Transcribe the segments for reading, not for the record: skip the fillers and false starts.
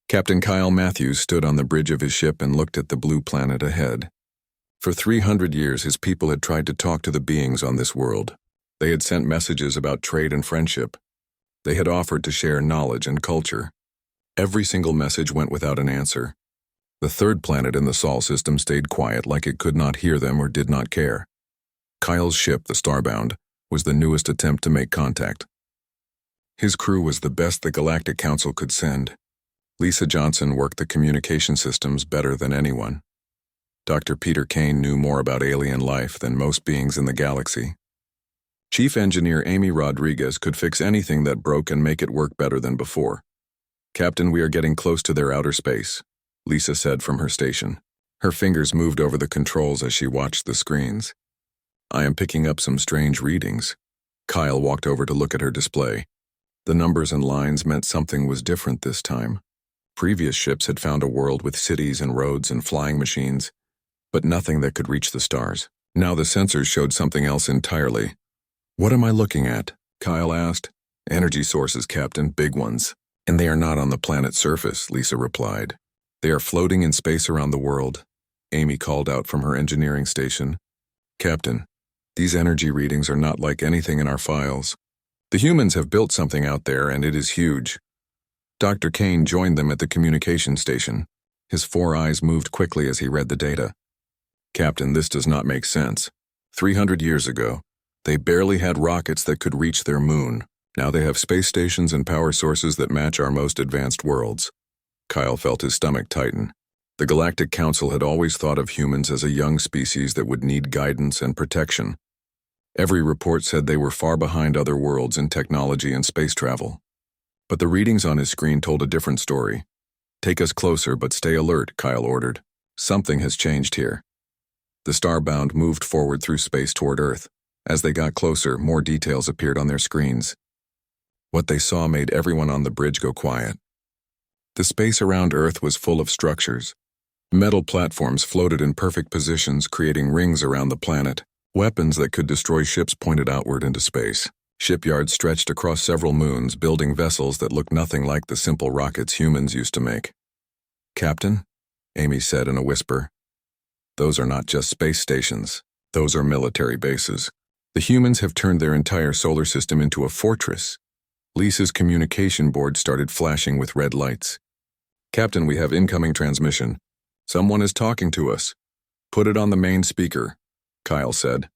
Captain Kyle Matthews stood on the bridge of his ship and looked at the blue planet ahead. For 300 years, his people had tried to talk to the beings on this world. They had sent messages about trade and friendship. They had offered to share knowledge and culture. Every single message went without an answer. The third planet in the Sol system stayed quiet, like it could not hear them or did not care. Kyle's ship, the Starbound, was the newest attempt to make contact. His crew was the best the Galactic Council could send. Lisa Johnson worked the communication systems better than anyone. Dr. Peter Kane knew more about alien life than most beings in the galaxy. Chief Engineer Amy Rodriguez could fix anything that broke and make it work better than before. "Captain, we are getting close to their outer space," Lisa said from her station. Her fingers moved over the controls as she watched the screens. "I am picking up some strange readings." Kyle walked over to look at her display. The numbers and lines meant something was different this time. Previous ships had found a world with cities and roads and flying machines, but nothing that could reach the stars. Now the sensors showed something else entirely. "What am I looking at?" Kyle asked. "Energy sources, Captain, big ones. And they are not on the planet's surface," Lisa replied. "They are floating in space around the world," Amy called out from her engineering station. "Captain, these energy readings are not like anything in our files. The humans have built something out there, and it is huge." Dr. Kane joined them at the communication station. His 4 eyes moved quickly as he read the data. "Captain, this does not make sense. 300 years ago, they barely had rockets that could reach their moon. Now they have space stations and power sources that match our most advanced worlds." Kyle felt his stomach tighten. The Galactic Council had always thought of humans as a young species that would need guidance and protection. Every report said they were far behind other worlds in technology and space travel. But the readings on his screen told a different story. "Take us closer, but stay alert," Kyle ordered. "Something has changed here." The Starbound moved forward through space toward Earth. As they got closer, more details appeared on their screens. What they saw made everyone on the bridge go quiet. The space around Earth was full of structures. Metal platforms floated in perfect positions, creating rings around the planet. Weapons that could destroy ships pointed outward into space. Shipyards stretched across several moons, building vessels that looked nothing like the simple rockets humans used to make. "Captain," Amy said in a whisper, "those are not just space stations. Those are military bases. The humans have turned their entire solar system into a fortress." Lisa's communication board started flashing with red lights. "Captain, we have incoming transmission. Someone is talking to us." "Put it on the main speaker," Kyle said.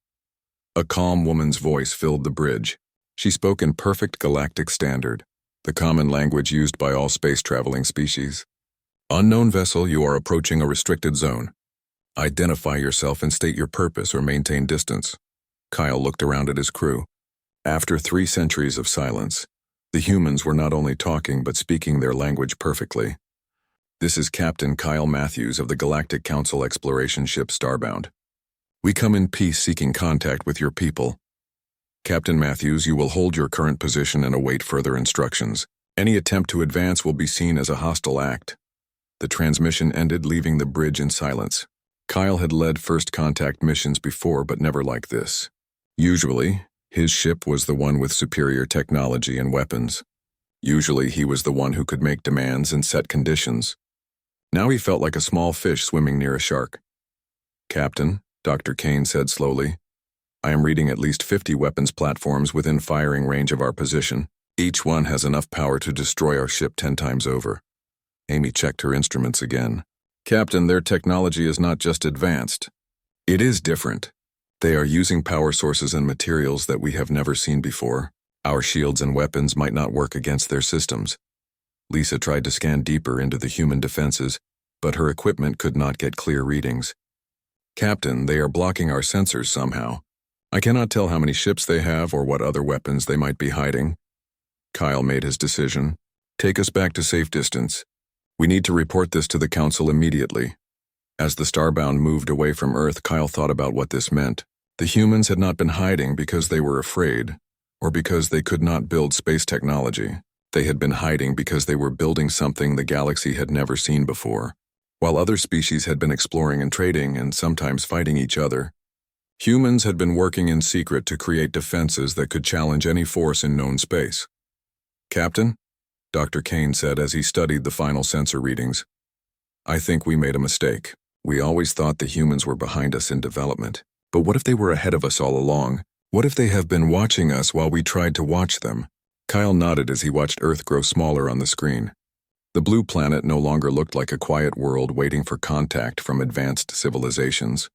A calm woman's voice filled the bridge. She spoke in perfect galactic standard, the common language used by all space-traveling species. "Unknown vessel, you are approaching a restricted zone. Identify yourself and state your purpose or maintain distance." Kyle looked around at his crew. After 3 centuries of silence, the humans were not only talking but speaking their language perfectly. "This is Captain Kyle Matthews of the Galactic Council exploration ship Starbound. We come in peace seeking contact with your people. Captain Matthews, you will hold your current position and await further instructions. Any attempt to advance will be seen as a hostile act." The transmission ended, leaving the bridge in silence. Kyle had led first contact missions before, but never like this. Usually, his ship was the one with superior technology and weapons. Usually, he was the one who could make demands and set conditions. Now he felt like a small fish swimming near a shark. "Captain," Dr. Kane said slowly, "I am reading at least 50 weapons platforms within firing range of our position. Each one has enough power to destroy our ship 10 times over." Amy checked her instruments again. "Captain, their technology is not just advanced. It is different. They are using power sources and materials that we have never seen before. Our shields and weapons might not work against their systems." Lisa tried to scan deeper into the human defenses, but her equipment could not get clear readings. "Captain, they are blocking our sensors somehow. I cannot tell how many ships they have or what other weapons they might be hiding." Kyle made his decision. "Take us back to safe distance. We need to report this to the Council immediately." As the Starbound moved away from Earth, Kyle thought about what this meant. The humans had not been hiding because they were afraid, or because they could not build space technology. They had been hiding because they were building something the galaxy had never seen before. While other species had been exploring and trading and sometimes fighting each other, humans had been working in secret to create defenses that could challenge any force in known space. "Captain?" Dr. Kane said as he studied the final sensor readings. I think we made a mistake. We always thought the humans were behind us in development. But what if they were ahead of us all along? What if they have been watching us while we tried to watch them? Kyle nodded as he watched Earth grow smaller on the screen. The blue planet no longer looked like a quiet world waiting for contact from advanced civilizations.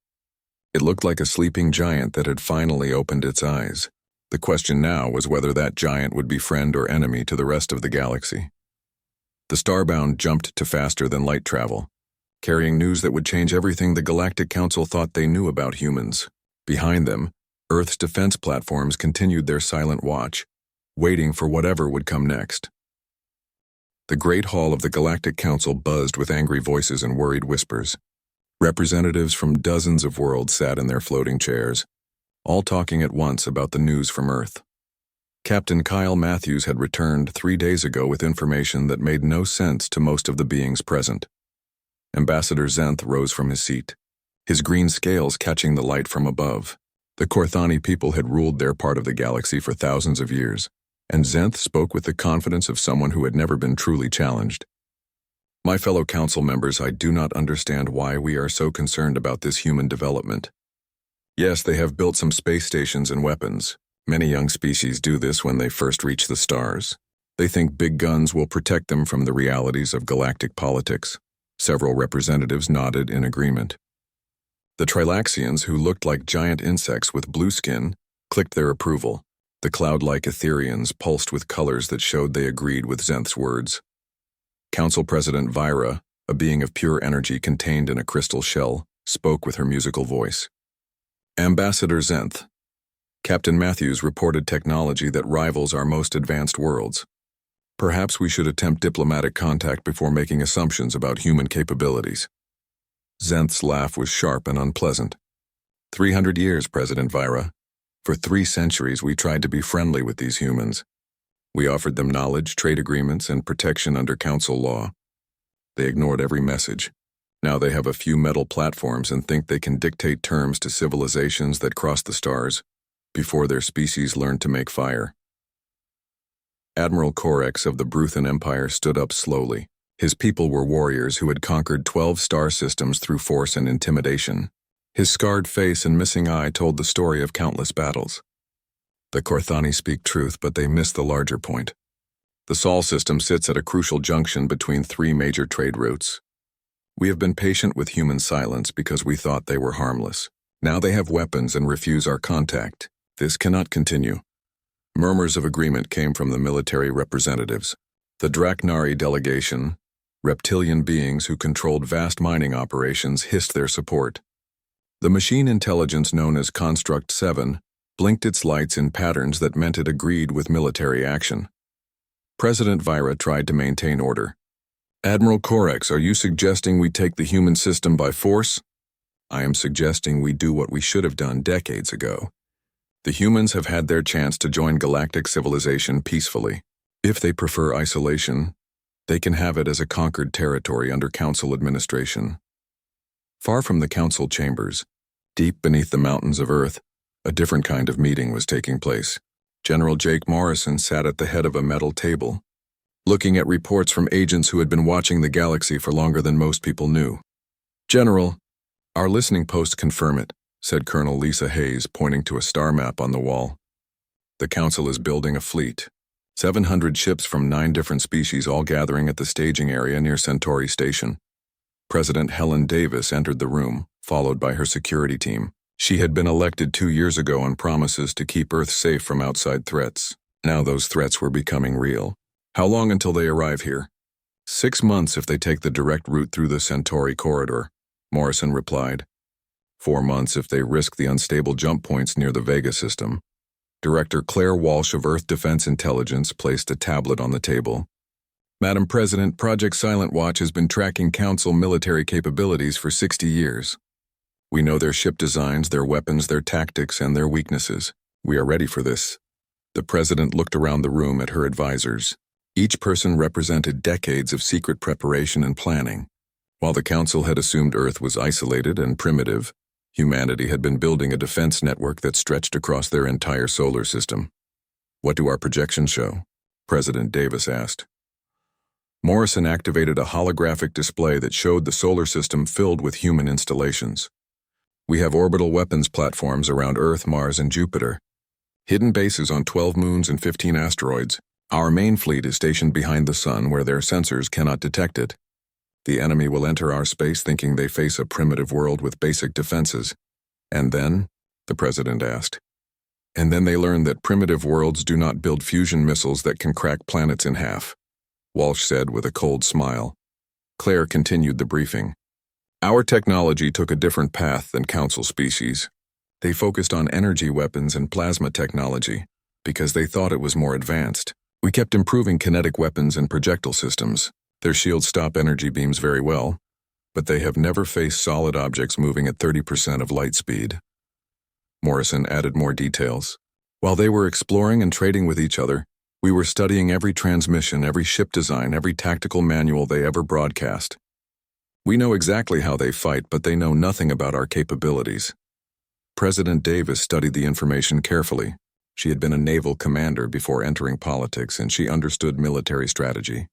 It looked like a sleeping giant that had finally opened its eyes. The question now was whether that giant would be friend or enemy to the rest of the galaxy. The Starbound jumped to faster than light travel, carrying news that would change everything the Galactic Council thought they knew about humans. Behind them, Earth's defense platforms continued their silent watch, waiting for whatever would come next. The Great Hall of the Galactic Council buzzed with angry voices and worried whispers. Representatives from dozens of worlds sat in their floating chairs, all talking at once about the news from Earth. Captain Kyle Matthews had returned 3 days ago with information that made no sense to most of the beings present. Ambassador Zenth rose from his seat, his green scales catching the light from above. The Korthani people had ruled their part of the galaxy for thousands of years, and Zenth spoke with the confidence of someone who had never been truly challenged. My fellow council members, I do not understand why we are so concerned about this human development. Yes, they have built some space stations and weapons. Many young species do this when they first reach the stars. They think big guns will protect them from the realities of galactic politics. Several representatives nodded in agreement. The Trilaxians, who looked like giant insects with blue skin, clicked their approval. The cloud-like Etherians pulsed with colors that showed they agreed with Zenth's words. Council President Vyra, a being of pure energy contained in a crystal shell, spoke with her musical voice. Ambassador Zenth, Captain Matthews reported technology that rivals our most advanced worlds. Perhaps we should attempt diplomatic contact before making assumptions about human capabilities. Zenth's laugh was sharp and unpleasant. 300 years, President Vyra. For 3 centuries we tried to be friendly with these humans. We offered them knowledge, trade agreements, and protection under council law. They ignored every message. Now they have a few metal platforms and think they can dictate terms to civilizations that cross the stars before their species learned to make fire. Admiral Corex of the Bruthan Empire stood up slowly. His people were warriors who had conquered 12 star systems through force and intimidation. His scarred face and missing eye told the story of countless battles. The Korthani speak truth, but they miss the larger point. The Sol system sits at a crucial junction between 3 major trade routes. We have been patient with human silence because we thought they were harmless. Now they have weapons and refuse our contact. This cannot continue. Murmurs of agreement came from the military representatives. The Draknari delegation, reptilian beings who controlled vast mining operations, hissed their support. The machine intelligence known as Construct 7 blinked its lights in patterns that meant it agreed with military action. President Vyra tried to maintain order. Admiral Corex, are you suggesting we take the human system by force? I am suggesting we do what we should have done decades ago. The humans have had their chance to join galactic civilization peacefully. If they prefer isolation, they can have it as a conquered territory under council administration. Far from the council chambers, deep beneath the mountains of Earth, a different kind of meeting was taking place. General Jake Morrison sat at the head of a metal table, looking at reports from agents who had been watching the galaxy for longer than most people knew. General, our listening posts confirm it, said Colonel Lisa Hayes, pointing to a star map on the wall. The council is building a fleet. 700 ships from 9 different species all gathering at the staging area near Centauri Station. President Helen Davis entered the room, followed by her security team. She had been elected 2 years ago on promises to keep Earth safe from outside threats. Now those threats were becoming real. How long until they arrive here? 6 months if they take the direct route through the Centauri corridor, Morrison replied. 4 months if they risk the unstable jump points near the Vega system. Director Claire Walsh of Earth Defense Intelligence placed a tablet on the table. Madam President, Project Silent Watch has been tracking Council military capabilities for 60 years. We know their ship designs, their weapons, their tactics, and their weaknesses. We are ready for this. The President looked around the room at her advisors. Each person represented decades of secret preparation and planning. While the Council had assumed Earth was isolated and primitive, humanity had been building a defense network that stretched across their entire solar system. What do our projections show? President Davis asked. Morrison activated a holographic display that showed the solar system filled with human installations. We have orbital weapons platforms around Earth, Mars, and Jupiter. Hidden bases on 12 moons and 15 asteroids. Our main fleet is stationed behind the sun where their sensors cannot detect it. The enemy will enter our space thinking they face a primitive world with basic defenses. And then, the president asked. And then they learn that primitive worlds do not build fusion missiles that can crack planets in half, Walsh said with a cold smile. Claire continued the briefing. Our technology took a different path than Council species. They focused on energy weapons and plasma technology because they thought it was more advanced. We kept improving kinetic weapons and projectile systems. Their shields stop energy beams very well, but they have never faced solid objects moving at 30% of light speed. Morrison added more details. While they were exploring and trading with each other, we were studying every transmission, every ship design, every tactical manual they ever broadcast. We know exactly how they fight, but they know nothing about our capabilities. President Davis studied the information carefully. She had been a naval commander before entering politics, and she understood military strategy.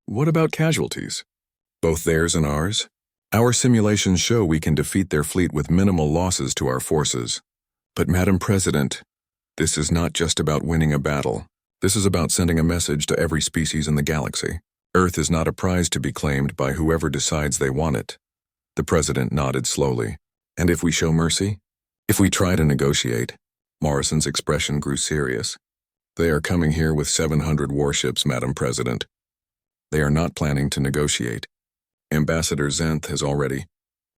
What about casualties? Both theirs and ours? Our simulations show we can defeat their fleet with minimal losses to our forces. But Madam President, this is not just about winning a battle. This is about sending a message to every species in the galaxy. Earth is not a prize to be claimed by whoever decides they want it. The president nodded slowly. And if we show mercy? If we try to negotiate? Morrison's expression grew serious. They are coming here with 700 warships, Madam President. They are not planning to negotiate. Ambassador Zenth has already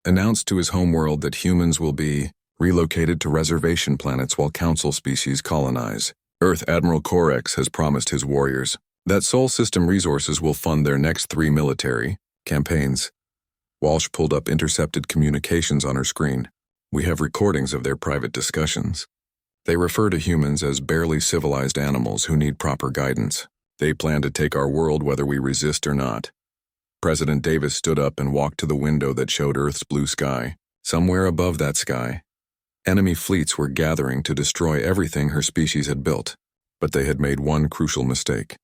announced to his homeworld that humans will be relocated to reservation planets while Council species colonize. Earth Admiral Corex has promised his warriors that Sol System resources will fund their next 3 military campaigns. Walsh pulled up intercepted communications on her screen. We have recordings of their private discussions. They refer to humans as barely civilized animals who need proper guidance. They plan to take our world whether we resist or not. President Davis stood up and walked to the window that showed Earth's blue sky. Somewhere above that sky, enemy fleets were gathering to destroy everything her species had built. But they had made one crucial mistake.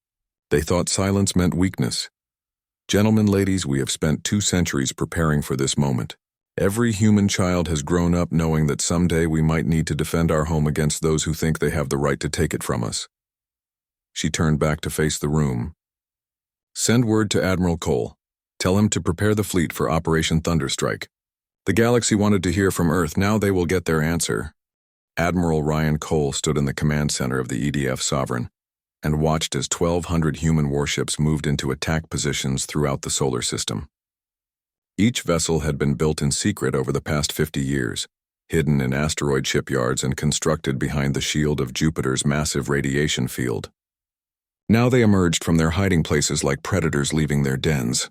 They thought silence meant weakness. Gentlemen, ladies, we have spent 2 centuries preparing for this moment. Every human child has grown up knowing that someday we might need to defend our home against those who think they have the right to take it from us. She turned back to face the room. Send word to Admiral Cole. Tell him to prepare the fleet for Operation Thunderstrike. The galaxy wanted to hear from Earth, now they will get their answer. Admiral Ryan Cole stood in the command center of the EDF Sovereign and watched as 1,200 human warships moved into attack positions throughout the solar system. Each vessel had been built in secret over the past 50 years, hidden in asteroid shipyards and constructed behind the shield of Jupiter's massive radiation field. Now they emerged from their hiding places like predators leaving their dens.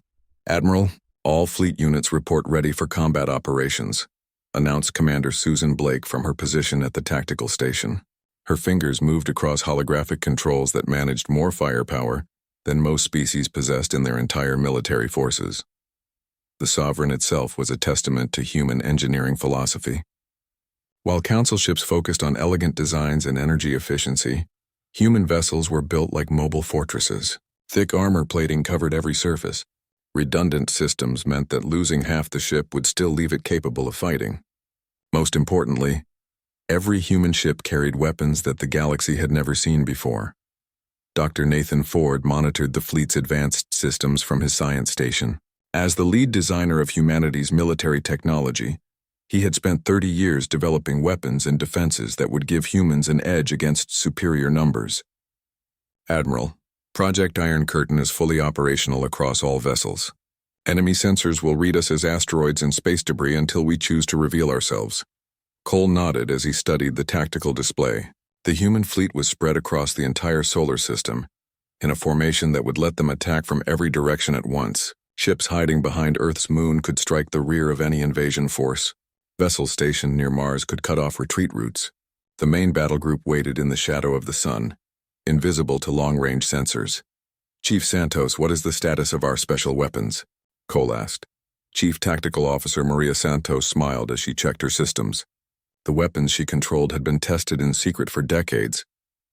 Admiral, all fleet units report ready for combat operations, announced Commander Susan Blake from her position at the tactical station. Her fingers moved across holographic controls that managed more firepower than most species possessed in their entire military forces. The Sovereign itself was a testament to human engineering philosophy. While Council ships focused on elegant designs and energy efficiency, human vessels were built like mobile fortresses. Thick armor plating covered every surface. Redundant systems meant that losing half the ship would still leave it capable of fighting. Most importantly, every human ship carried weapons that the galaxy had never seen before. Dr. Nathan Ford monitored the fleet's advanced systems from his science station. As the lead designer of humanity's military technology, he had spent 30 years developing weapons and defenses that would give humans an edge against superior numbers. Admiral, Project Iron Curtain is fully operational across all vessels. Enemy sensors will read us as asteroids and space debris until we choose to reveal ourselves. Cole nodded as he studied the tactical display. The human fleet was spread across the entire solar system, in a formation that would let them attack from every direction at once. Ships hiding behind Earth's moon could strike the rear of any invasion force. Vessels stationed near Mars could cut off retreat routes. The main battle group waited in the shadow of the sun, invisible to long-range sensors. Chief Santos, what is the status of our special weapons? Cole asked. Chief Tactical Officer Maria Santos smiled as she checked her systems. The weapons she controlled had been tested in secret for decades,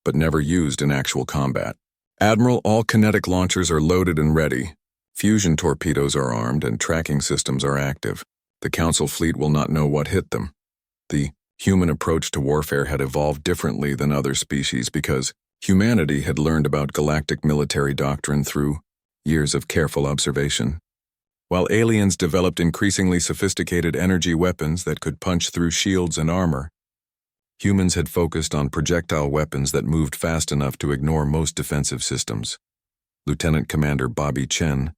but never used in actual combat. Admiral, all kinetic launchers are loaded and ready. Fusion torpedoes are armed and tracking systems are active. The Council fleet will not know what hit them. The human approach to warfare had evolved differently than other species because humanity had learned about galactic military doctrine through years of careful observation. While aliens developed increasingly sophisticated energy weapons that could punch through shields and armor, humans had focused on projectile weapons that moved fast enough to ignore most defensive systems. Lieutenant Commander Bobby Chen,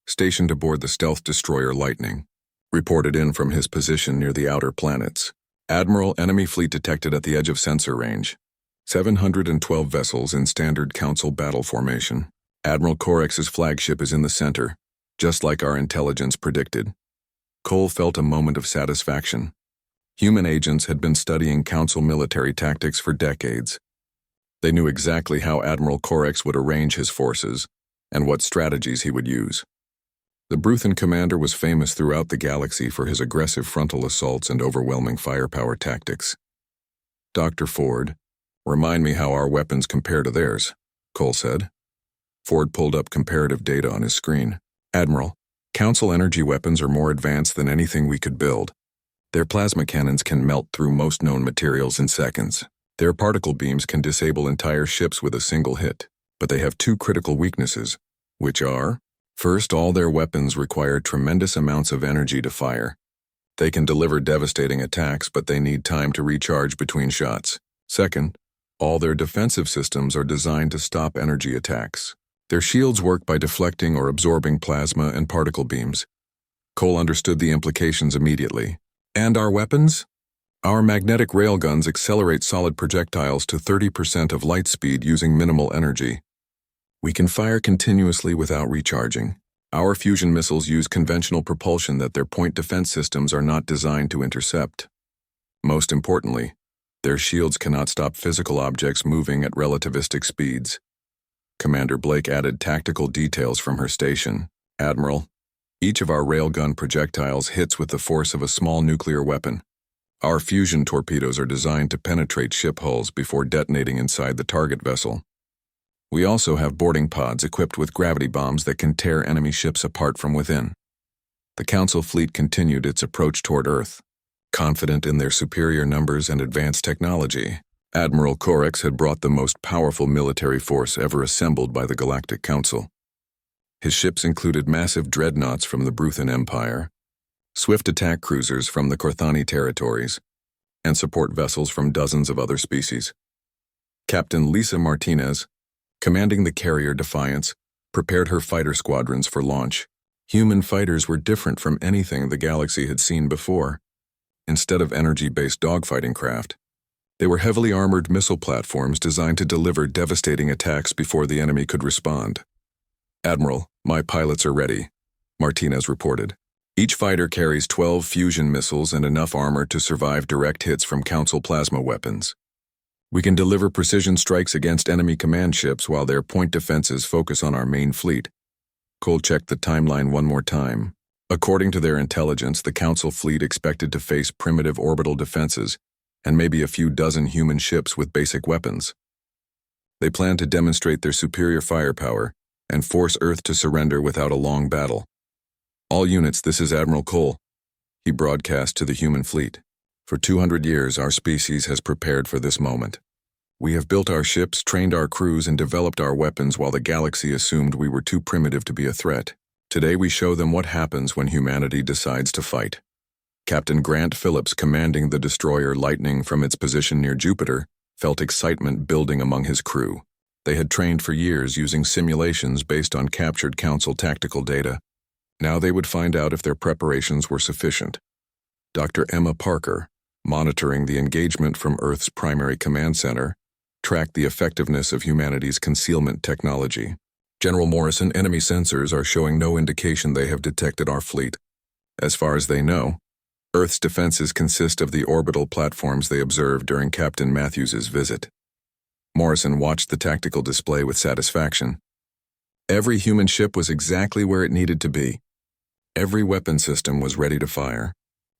stationed aboard the stealth destroyer Lightning, reported in from his position near the outer planets. Admiral, enemy fleet detected at the edge of sensor range. 712 vessels in standard Council battle formation. Admiral Corex's flagship is in the center, just like our intelligence predicted. Cole felt a moment of satisfaction. Human agents had been studying Council military tactics for decades. They knew exactly how Admiral Corex would arrange his forces and what strategies he would use. The Bruthan commander was famous throughout the galaxy for his aggressive frontal assaults and overwhelming firepower tactics. Dr. Ford, remind me how our weapons compare to theirs, Cole said. Ford pulled up comparative data on his screen. Admiral, Council energy weapons are more advanced than anything we could build. Their plasma cannons can melt through most known materials in seconds. Their particle beams can disable entire ships with a single hit, but they have two critical weaknesses, which are, first, all their weapons require tremendous amounts of energy to fire. They can deliver devastating attacks, but they need time to recharge between shots. Second, all their defensive systems are designed to stop energy attacks. Their shields work by deflecting or absorbing plasma and particle beams. Cole understood the implications immediately. And our weapons? Our magnetic railguns accelerate solid projectiles to 30% of light speed using minimal energy. We can fire continuously without recharging. Our fusion missiles use conventional propulsion that their point defense systems are not designed to intercept. Most importantly, their shields cannot stop physical objects moving at relativistic speeds. Commander Blake added tactical details from her station. Admiral, each of our railgun projectiles hits with the force of a small nuclear weapon. Our fusion torpedoes are designed to penetrate ship hulls before detonating inside the target vessel. We also have boarding pods equipped with gravity bombs that can tear enemy ships apart from within. The Council fleet continued its approach toward Earth. Confident in their superior numbers and advanced technology, Admiral Corex had brought the most powerful military force ever assembled by the Galactic Council. His ships included massive dreadnoughts from the Bruthan Empire, swift attack cruisers from the Korthani territories, and support vessels from dozens of other species. Captain Lisa Martinez, commanding the carrier Defiance, prepared her fighter squadrons for launch. Human fighters were different from anything the galaxy had seen before. Instead of energy-based dogfighting craft, they were heavily armored missile platforms designed to deliver devastating attacks before the enemy could respond. Admiral, my pilots are ready, Martinez reported. Each fighter carries 12 fusion missiles and enough armor to survive direct hits from Council plasma weapons. We can deliver precision strikes against enemy command ships while their point defenses focus on our main fleet. Cole checked the timeline one more time. According to their intelligence, the Council fleet expected to face primitive orbital defenses and maybe a few dozen human ships with basic weapons. They planned to demonstrate their superior firepower and force Earth to surrender without a long battle. All units, this is Admiral Cole, he broadcast to the human fleet. For 200 years, our species has prepared for this moment. We have built our ships, trained our crews, and developed our weapons while the galaxy assumed we were too primitive to be a threat. Today we show them what happens when humanity decides to fight. Captain Grant Phillips, commanding the destroyer Lightning from its position near Jupiter, felt excitement building among his crew. They had trained for years using simulations based on captured Council tactical data. Now they would find out if their preparations were sufficient. Dr. Emma Parker, monitoring the engagement from Earth's primary command center, tracked the effectiveness of humanity's concealment technology. General Morrison, enemy sensors are showing no indication they have detected our fleet. As far as they know, Earth's defenses consist of the orbital platforms they observed during Captain Matthews's visit. Morrison watched the tactical display with satisfaction. Every human ship was exactly where it needed to be. Every weapon system was ready to fire.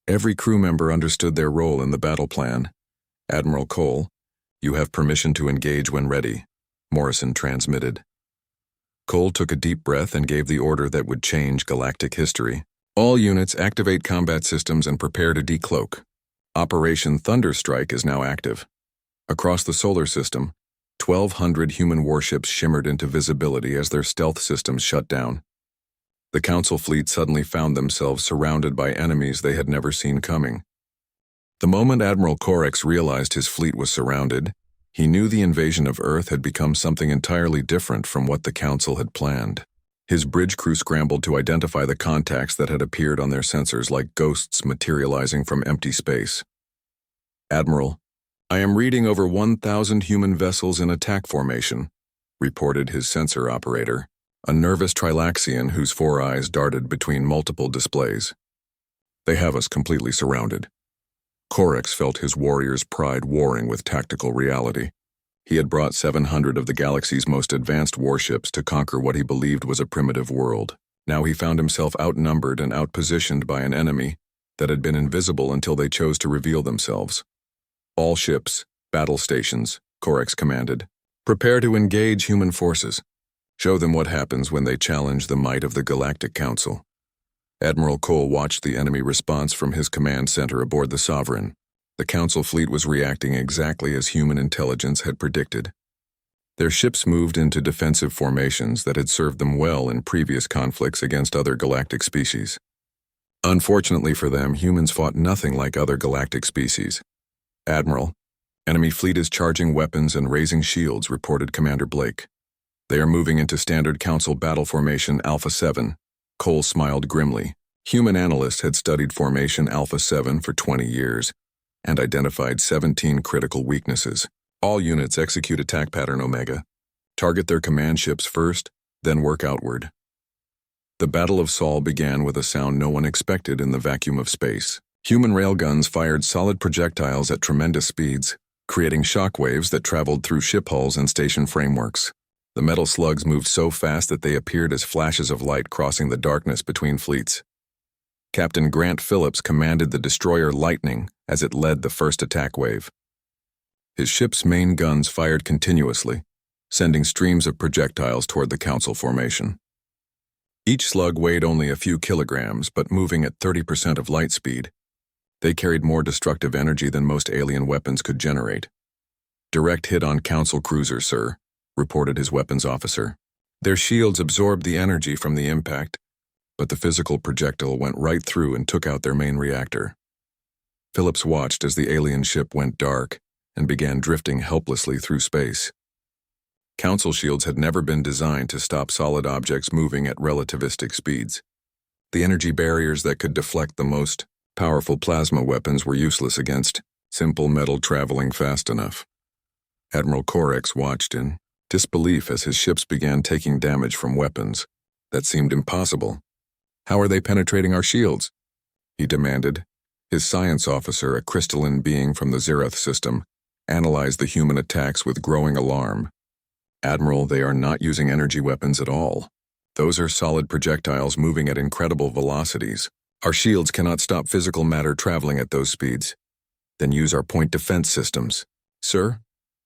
Every crew member understood their role in the battle plan. Admiral Cole, you have permission to engage when ready, Morrison transmitted. Cole took a deep breath and gave the order that would change galactic history. All units activate combat systems and prepare to decloak. Operation Thunderstrike is now active. Across the solar system, 1,200 human warships shimmered into visibility as their stealth systems shut down. The Council fleet suddenly found themselves surrounded by enemies they had never seen coming. The moment Admiral Corex realized his fleet was surrounded, he knew the invasion of Earth had become something entirely different from what the Council had planned. His bridge crew scrambled to identify the contacts that had appeared on their sensors like ghosts materializing from empty space. "Admiral, I am reading over 1,000 human vessels in attack formation," reported his sensor operator, a nervous Trilaxian whose 4 eyes darted between multiple displays. "They have us completely surrounded." Corex felt his warrior's pride warring with tactical reality. He had brought 700 of the galaxy's most advanced warships to conquer what he believed was a primitive world. Now he found himself outnumbered and outpositioned by an enemy that had been invisible until they chose to reveal themselves. "All ships, battle stations," Corex commanded. "Prepare to engage human forces. Show them what happens when they challenge the might of the Galactic Council." Admiral Cole watched the enemy response from his command center aboard the Sovereign. The Council fleet was reacting exactly as human intelligence had predicted. Their ships moved into defensive formations that had served them well in previous conflicts against other galactic species. Unfortunately for them, humans fought nothing like other galactic species. "Admiral, enemy fleet is charging weapons and raising shields," reported Commander Blake. "They are moving into standard Council battle formation Alpha 7. Cole smiled grimly. Human analysts had studied formation Alpha 7 for 20 years and identified 17 critical weaknesses. "All units execute attack pattern Omega. Target their command ships first, then work outward." The Battle of Sol began with a sound no one expected in the vacuum of space. Human railguns fired solid projectiles at tremendous speeds, creating shockwaves that traveled through ship hulls and station frameworks. The metal slugs moved so fast that they appeared as flashes of light crossing the darkness between fleets. Captain Grant Phillips commanded the destroyer Lightning as it led the first attack wave. His ship's main guns fired continuously, sending streams of projectiles toward the Council formation. Each slug weighed only a few kilograms, but moving at 30% of light speed, they carried more destructive energy than most alien weapons could generate. "Direct hit on Council cruiser, sir," reported his weapons officer. Their shields absorbed the energy from the impact, but the physical projectile went right through and took out their main reactor. Phillips watched as the alien ship went dark and began drifting helplessly through space. Council shields had never been designed to stop solid objects moving at relativistic speeds. The energy barriers that could deflect the most powerful plasma weapons were useless against simple metal traveling fast enough. Admiral Corex watched in disbelief as his ships began taking damage from weapons that seemed impossible. "How are they penetrating our shields?" he demanded. His science officer, a crystalline being from the Zerath system, analyzed the human attacks with growing alarm. "Admiral, they are not using energy weapons at all. Those are solid projectiles moving at incredible velocities. Our shields cannot stop physical matter traveling at those speeds." "Then use our point defense systems." "Sir,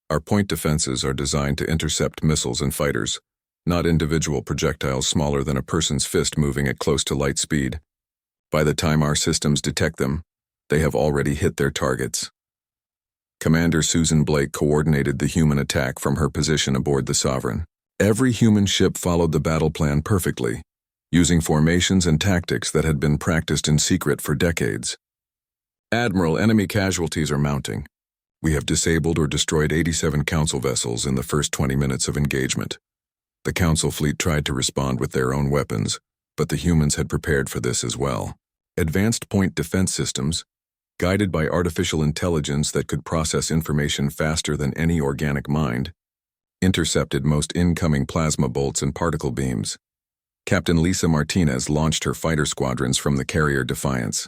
our point defenses are designed to intercept missiles and fighters, not individual projectiles smaller than a person's fist moving at close to light speed. By the time our systems detect them, they have already hit their targets." Commander Susan Blake coordinated the human attack from her position aboard the Sovereign. Every human ship followed the battle plan perfectly, using formations and tactics that had been practiced in secret for decades. "Admiral, enemy casualties are mounting. We have disabled or destroyed 87 Council vessels in the first 20 minutes of engagement." The Council fleet tried to respond with their own weapons, but the humans had prepared for this as well. Advanced point defense systems, guided by artificial intelligence that could process information faster than any organic mind, intercepted most incoming plasma bolts and particle beams. Captain Lisa Martinez launched her fighter squadrons from the carrier Defiance.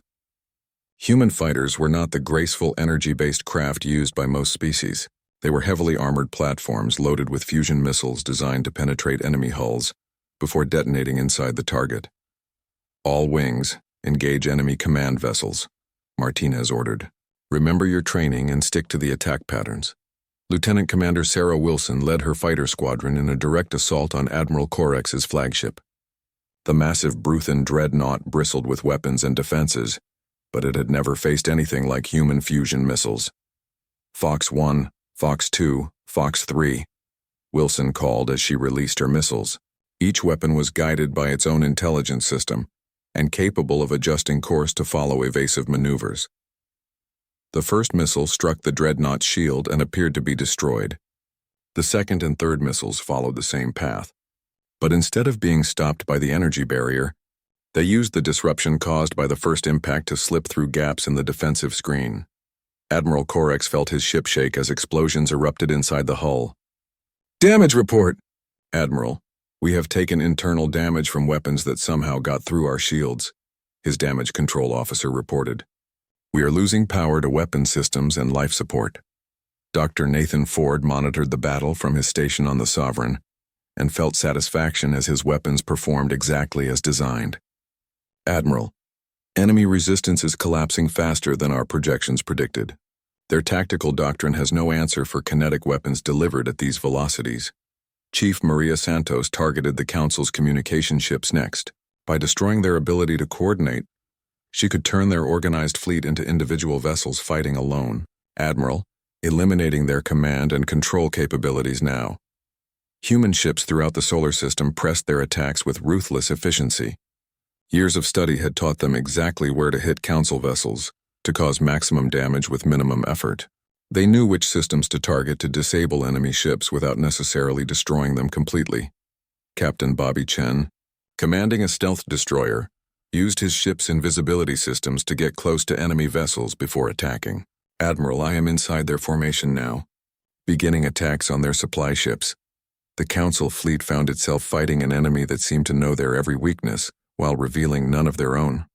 Human fighters were not the graceful energy-based craft used by most species. They were heavily armored platforms loaded with fusion missiles designed to penetrate enemy hulls before detonating inside the target. "All wings, engage enemy command vessels," Martinez ordered. "Remember your training and stick to the attack patterns. Lieutenant Commander Sarah Wilson led her fighter squadron in a direct assault on Admiral Corex's flagship. The massive Bruthan dreadnought bristled with weapons and defenses, but it had never faced anything like human fusion missiles. Fox 1, Fox 2, Fox 3, Wilson called as she released her missiles. Each weapon was guided by its own intelligence system and capable of adjusting course to follow evasive maneuvers. The first missile struck the dreadnought's shield and appeared to be destroyed. The second and third missiles followed the same path. But instead of being stopped by the energy barrier, they used the disruption caused by the first impact to slip through gaps in the defensive screen. Admiral Corex felt his ship shake as explosions erupted inside the hull. "Damage report! Admiral, we have taken internal damage from weapons that somehow got through our shields," his damage control officer reported. "We are losing power to weapon systems and life support." Dr. Nathan Ford monitored the battle from his station on the Sovereign and felt satisfaction as his weapons performed exactly as designed. "Admiral, enemy resistance is collapsing faster than our projections predicted. Their tactical doctrine has no answer for kinetic weapons delivered at these velocities. Chief Maria Santos targeted the Council's communication ships next. By destroying their ability to coordinate, she could turn their organized fleet into individual vessels fighting alone. Admiral, eliminating their command and control capabilities now. Human ships throughout the solar system pressed their attacks with ruthless efficiency. Years of study had taught them exactly where to hit Council vessels to cause maximum damage with minimum effort. They knew which systems to target to disable enemy ships without necessarily destroying them completely. Captain Bobby Chen, commanding a stealth destroyer, used his ship's invisibility systems to get close to enemy vessels before attacking. "Admiral, I am inside their formation now, beginning attacks on their supply ships." The Council fleet found itself fighting an enemy that seemed to know their every weakness, while revealing none of their own.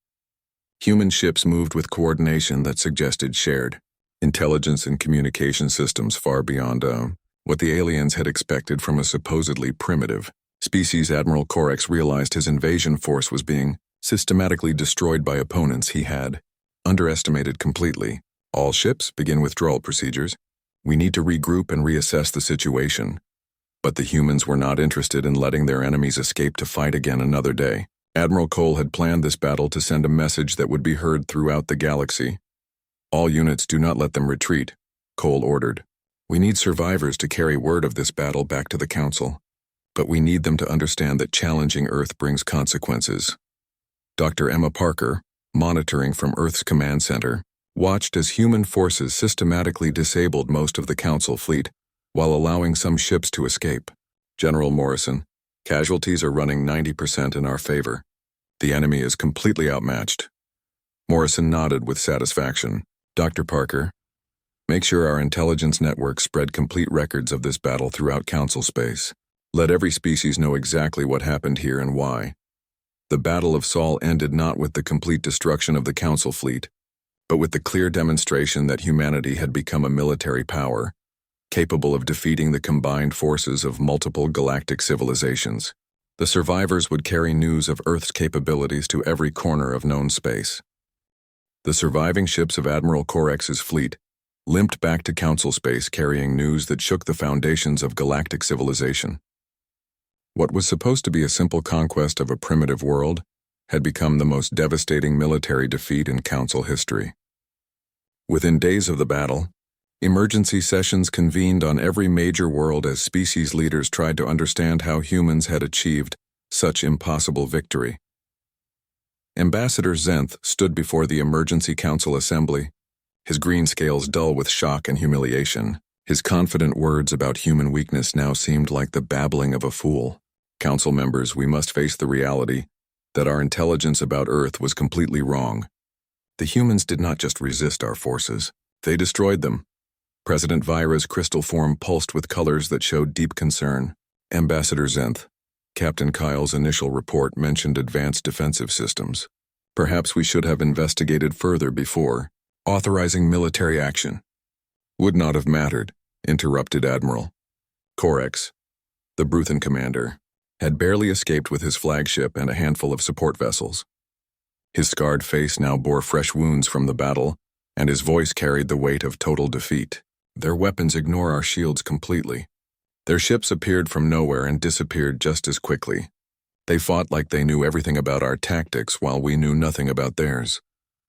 Human ships moved with coordination that suggested shared intelligence and communication systems far beyond what the aliens had expected from a supposedly primitive species. Admiral Corex realized his invasion force was being systematically destroyed by opponents he had underestimated completely. "All ships begin withdrawal procedures. We need to regroup and reassess the situation." But the humans were not interested in letting their enemies escape to fight again another day. Admiral Cole had planned this battle to send a message that would be heard throughout the galaxy. "All units, do not let them retreat," Cole ordered. "We need survivors to carry word of this battle back to the Council, but we need them to understand that challenging Earth brings consequences." Dr. Emma Parker, monitoring from Earth's command center, watched as human forces systematically disabled most of the Council fleet, while allowing some ships to escape. "General Morrison, casualties are running 90% in our favor. The enemy is completely outmatched." Morrison nodded with satisfaction. "Dr. Parker, make sure our intelligence network spread complete records of this battle throughout Council space. Let every species know exactly what happened here and why." The Battle of Sol ended not with the complete destruction of the Council fleet, but with the clear demonstration that humanity had become a military power, capable of defeating the combined forces of multiple galactic civilizations. The survivors would carry news of Earth's capabilities to every corner of known space. The surviving ships of Admiral Corex's fleet limped back to Council space carrying news that shook the foundations of galactic civilization. What was supposed to be a simple conquest of a primitive world had become the most devastating military defeat in Council history. Within days of the battle, emergency sessions convened on every major world as species leaders tried to understand how humans had achieved such impossible victory. Ambassador Zenth stood before the Emergency Council Assembly, his green scales dull with shock and humiliation. His confident words about human weakness now seemed like the babbling of a fool. "Council members, we must face the reality that our intelligence about Earth was completely wrong. The humans did not just resist our forces, they destroyed them." President Vira's crystal form pulsed with colors that showed deep concern. "Ambassador Zenth, Captain Kyle's initial report mentioned advanced defensive systems. Perhaps we should have investigated further before authorizing military action." "Would not have mattered," interrupted Admiral Corex, the Bruthan commander, had barely escaped with his flagship and a handful of support vessels. His scarred face now bore fresh wounds from the battle, and his voice carried the weight of total defeat. Their weapons ignore our shields completely. Their ships appeared from nowhere and disappeared just as quickly. They fought like they knew everything about our tactics while we knew nothing about theirs.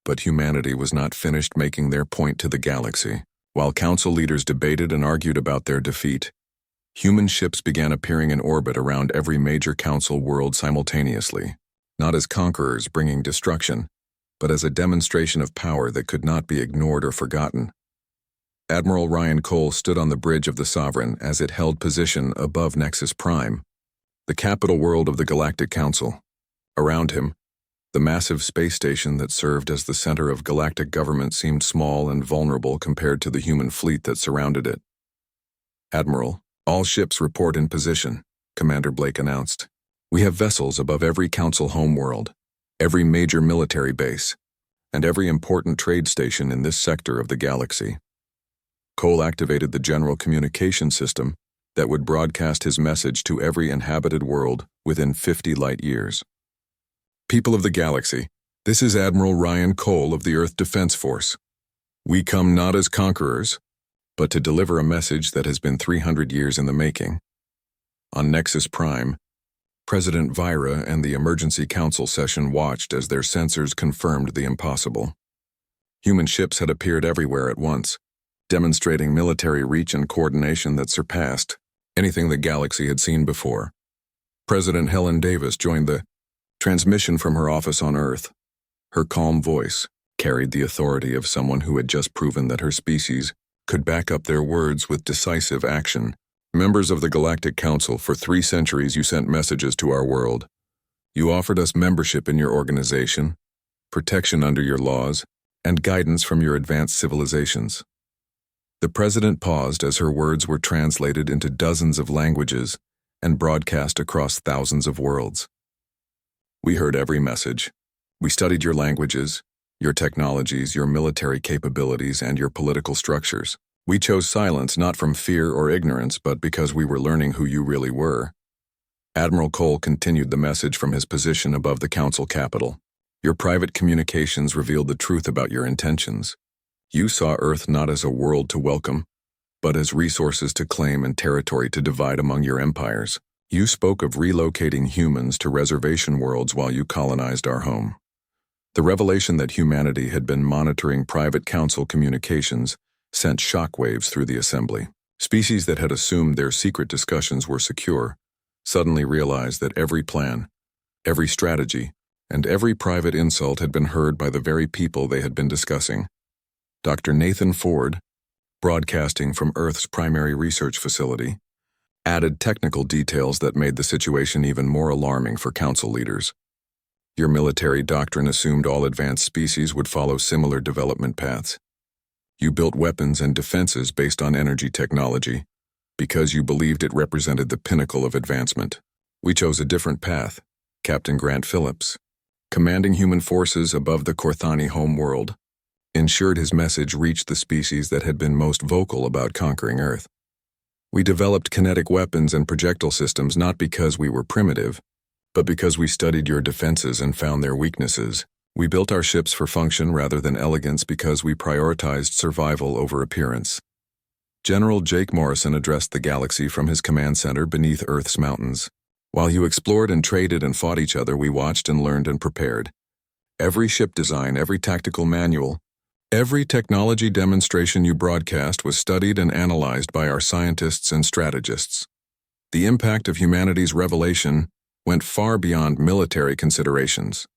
But humanity was not finished making their point to the galaxy. While council leaders debated and argued about their defeat, human ships began appearing in orbit around every major council world simultaneously, not as conquerors bringing destruction, but as a demonstration of power that could not be ignored or forgotten. Admiral Ryan Cole stood on the bridge of the Sovereign as it held position above Nexus Prime, the capital world of the Galactic Council. Around him, the massive space station that served as the center of galactic government seemed small and vulnerable compared to the human fleet that surrounded it. "Admiral, all ships report in position," Commander Blake announced. "We have vessels above every council homeworld, every major military base, and every important trade station in this sector of the galaxy." Cole activated the general communication system that would broadcast his message to every inhabited world within 50 light years. "People of the galaxy, this is Admiral Ryan Cole of the Earth Defense Force. We come not as conquerors, but to deliver a message that has been 300 years in the making." On Nexus Prime, President Vira and the Emergency Council session watched as their sensors confirmed the impossible. Human ships had appeared everywhere at once, demonstrating military reach and coordination that surpassed anything the galaxy had seen before. President Helen Davis joined the transmission from her office on Earth. Her calm voice carried the authority of someone who had just proven that her species could back up their words with decisive action. "Members of the Galactic Council, for 3 centuries you sent messages to our world. You offered us membership in your organization, protection under your laws, and guidance from your advanced civilizations." The President paused as her words were translated into dozens of languages and broadcast across thousands of worlds. "We heard every message. We studied your languages, your technologies, your military capabilities, and your political structures. We chose silence not from fear or ignorance, but because we were learning who you really were." Admiral Cole continued the message from his position above the council capital. "Your private communications revealed the truth about your intentions. You saw Earth not as a world to welcome, but as resources to claim and territory to divide among your empires. You spoke of relocating humans to reservation worlds while you colonized our home. The revelation that humanity had been monitoring private council communications sent shockwaves through the assembly. Species that had assumed their secret discussions were secure suddenly realized that every plan, every strategy, and every private insult had been heard by the very people they had been discussing. Dr. Nathan Ford, broadcasting from Earth's primary research facility, added technical details that made the situation even more alarming for council leaders. "Your military doctrine assumed all advanced species would follow similar development paths. You built weapons and defenses based on energy technology because you believed it represented the pinnacle of advancement. We chose a different path," Captain Grant Phillips, commanding human forces above the Corthani homeworld, ensured his message reached the species that had been most vocal about conquering Earth. "We developed kinetic weapons and projectile systems not because we were primitive, but because we studied your defenses and found their weaknesses. We built our ships for function rather than elegance because we prioritized survival over appearance." General Jake Morrison addressed the galaxy from his command center beneath Earth's mountains. "While you explored and traded and fought each other, we watched and learned and prepared. Every ship design, every tactical manual, every technology demonstration you broadcast was studied and analyzed by our scientists and strategists. The impact of humanity's revelation went far beyond military considerations.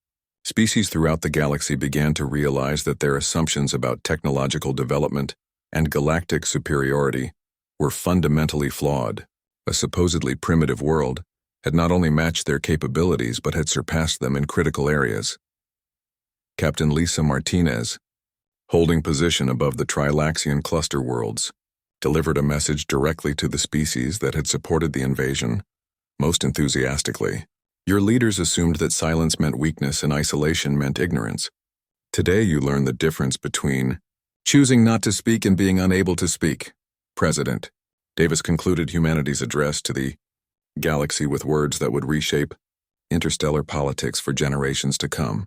Species throughout the galaxy began to realize that their assumptions about technological development and galactic superiority were fundamentally flawed. A supposedly primitive world had not only matched their capabilities but had surpassed them in critical areas." Captain Lisa Martinez, holding position above the Trilaxian cluster worlds, delivered a message directly to the species that had supported the invasion, most enthusiastically. "Your leaders assumed that silence meant weakness and isolation meant ignorance. Today you learn the difference between choosing not to speak and being unable to speak." President Davis concluded humanity's address to the galaxy with words that would reshape interstellar politics for generations to come.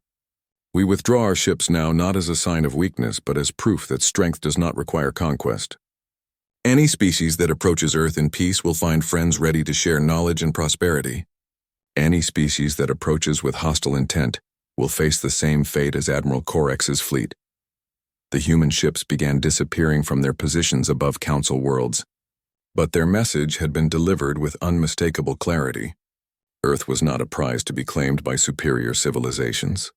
"We withdraw our ships now not as a sign of weakness but as proof that strength does not require conquest. Any species that approaches Earth in peace will find friends ready to share knowledge and prosperity. Any species that approaches with hostile intent will face the same fate as Admiral Corex's fleet. The human ships began disappearing from their positions above Council worlds, but their message had been delivered with unmistakable clarity. Earth was not a prize to be claimed by superior civilizations.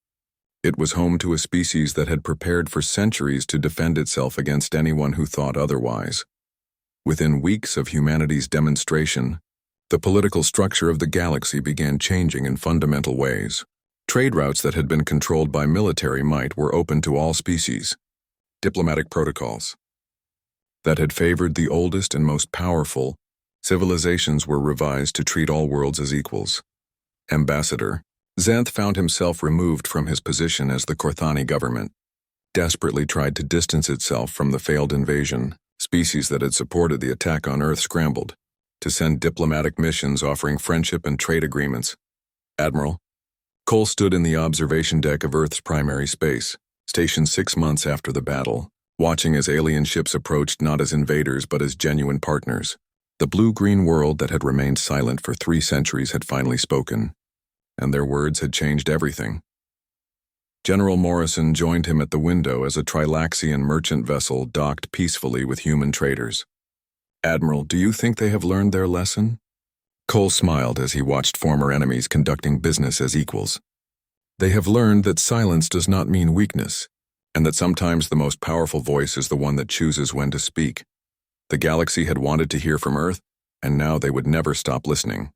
It was home to a species that had prepared for centuries to defend itself against anyone who thought otherwise. Within weeks of humanity's demonstration, the political structure of the galaxy began changing in fundamental ways. Trade routes that had been controlled by military might were open to all species. Diplomatic protocols that had favored the oldest and most powerful civilizations were revised to treat all worlds as equals. Ambassador Xanth found himself removed from his position as the Korthani government desperately tried to distance itself from the failed invasion. Species that had supported the attack on Earth scrambled to send diplomatic missions offering friendship and trade agreements. Admiral Cole stood in the observation deck of Earth's primary space, stationed 6 months after the battle, watching as alien ships approached not as invaders but as genuine partners. The blue-green world that had remained silent for 3 centuries had finally spoken, and their words had changed everything. General Morrison joined him at the window as a Trilaxian merchant vessel docked peacefully with human traders. Admiral, do you think they have learned their lesson? Cole smiled as he watched former enemies conducting business as equals. They have learned that silence does not mean weakness, and that sometimes the most powerful voice is the one that chooses when to speak. The galaxy had wanted to hear from Earth, and now they would never stop listening.